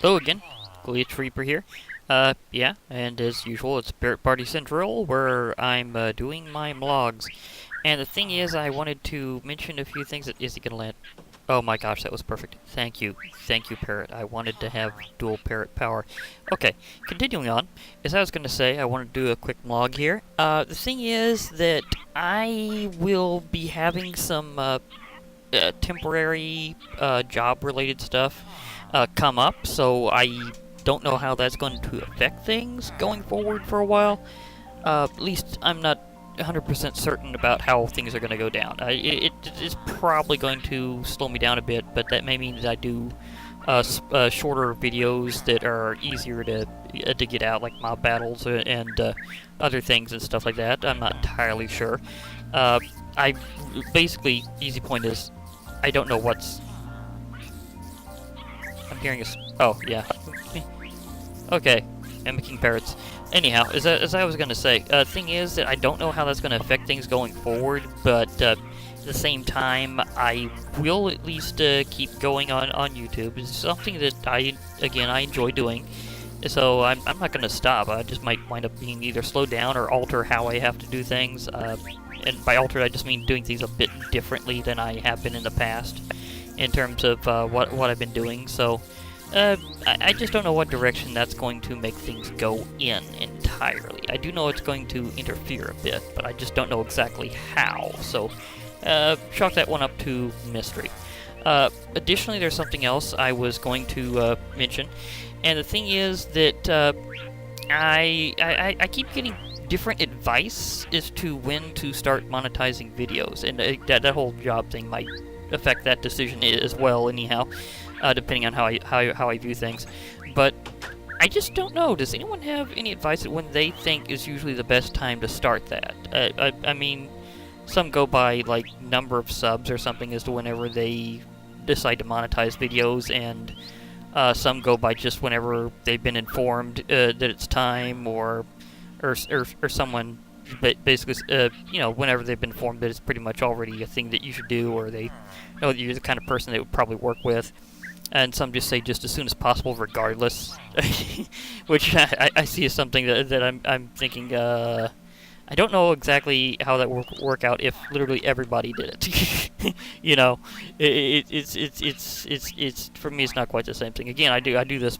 Hello again, Glitch Reaper here. Yeah, and as usual, it's Spirit Party Central, where I'm doing my vlogs. And the thing is, I wanted to mention a few things that is he gonna land. Oh my gosh, that was perfect. Thank you, Parrot. I wanted to have dual Parrot power. Okay, continuing on. As I was gonna say, I want to do a quick vlog here. The thing is that I will be having some temporary job-related stuff come up, so I don't know how that's going to affect things going forward for a while. At least I'm not 100% certain about how things are going to go down. It is probably going to slow me down a bit, but that may mean that I do shorter videos that are easier to get out, like mob battles and other things and stuff like that. I'm not entirely sure. I basically, easy point is, I don't know what's... I'm hearing a... Oh, yeah. Okay, mimicking parrots. Anyhow, as I was gonna say, thing is that I don't know how that's gonna affect things going forward, but at the same time, I will at least keep going on YouTube. It's something that I enjoy doing, so I'm not gonna stop. I just might wind up being either slowed down or alter how I have to do things. And by altered, I just mean doing things a bit differently than I have been in the past, in terms of what I've been doing. So. I just don't know what direction that's going to make things go in entirely. I do know it's going to interfere a bit, but I just don't know exactly how. So, chalk that one up to mystery. Additionally, there's something else I was going to mention, and the thing is that I keep getting different advice as to when to start monetizing videos, and that whole job thing might affect that decision as well. Anyhow. Depending on how I view things, but I just don't know. Does anyone have any advice when they think is usually the best time to start that? I mean, some go by like number of subs or something as to whenever they decide to monetize videos, and some go by just whenever they've been informed that it's time, or someone basically, whenever they've been informed that it's pretty much already a thing that you should do, or they know that you're the kind of person they would probably work with. And some just say just as soon as possible, regardless, which I see as something that I'm thinking. I don't know exactly how that would work out if literally everybody did it. You know, it's for me. It's not quite the same thing. Again, I do this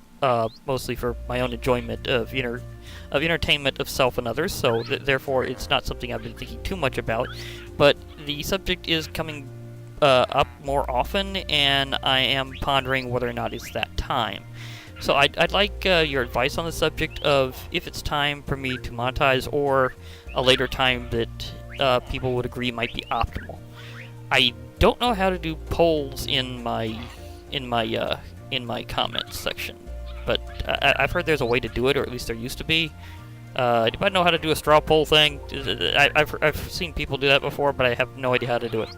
mostly for my own enjoyment of entertainment of self and others. So therefore, it's not something I've been thinking too much about. But the subject is coming up more often, and I am pondering whether or not it's that time. So I'd like your advice on the subject of if it's time for me to monetize, or a later time that people would agree might be optimal. I don't know how to do polls in my comments section, but I've heard there's a way to do it, or at least there used to be. Anybody know how to do a straw poll thing? I've seen people do that before, but I have no idea how to do it.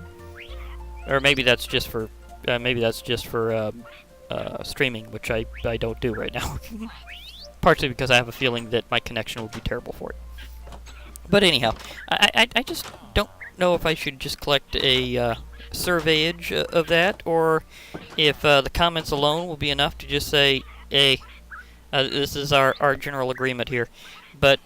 Or maybe that's just for streaming, which I don't do right now. Partially because I have a feeling that my connection will be terrible for it. But anyhow, I just don't know if I should just collect a surveyage of that, or if the comments alone will be enough to just say, hey, this is our general agreement here. But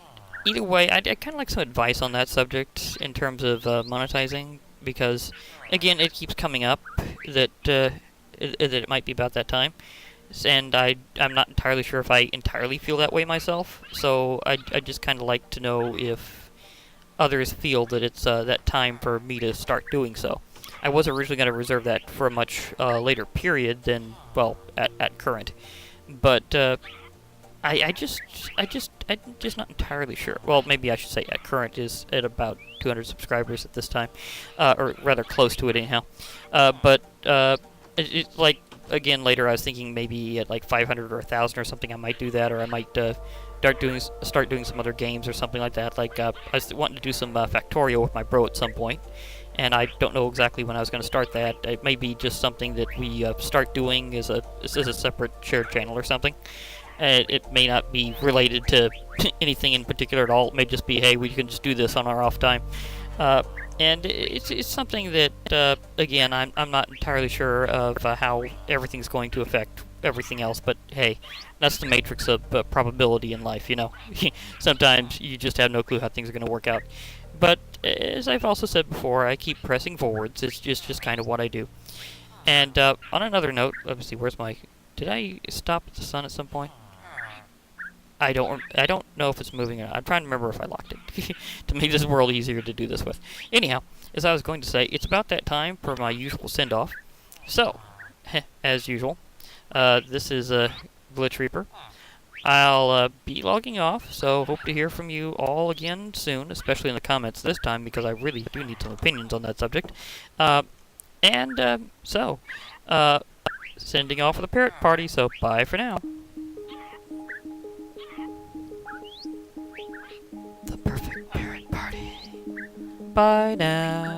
either way, I'd kind of like some advice on that subject in terms of monetizing, because again, it keeps coming up that it might be about that time, and I'm not entirely sure if I entirely feel that way myself. So I just kind of like to know if others feel that it's that time for me to start doing so. I was originally going to reserve that for a much later period than, well, at current, but I'm just not entirely sure. Well, maybe I should say at current is at about 200 subscribers at this time, or rather close to it anyhow. But it's like, again, later I was thinking maybe at like 500 or 1,000 or something I might do that, or I might start doing some other games or something like that. Like I was wanting to do some Factorio with my bro at some point, and I don't know exactly when I was going to start that. It may be just something that we start doing as a separate shared channel or something. It may not be related to anything in particular at all. It may just be, hey, we can just do this on our off time. And it's something that, again, I'm not entirely sure of how everything's going to affect everything else, but hey, that's the matrix of probability in life, you know. Sometimes you just have no clue how things are going to work out. But as I've also said before, I keep pressing forwards. It's just kind of what I do. And on another note, let me see, where's my... Did I stop at the sun at some point? I don't know if it's moving or not. I'm trying to remember if I locked it to make this world easier to do this with. Anyhow, as I was going to say, it's about that time for my usual send-off. So, as usual, this is Glitch Reaper. I'll be logging off, so hope to hear from you all again soon, especially in the comments this time, because I really do need some opinions on that subject. Sending off with a parrot party, so bye for now. The perfect parrot party. Bye now.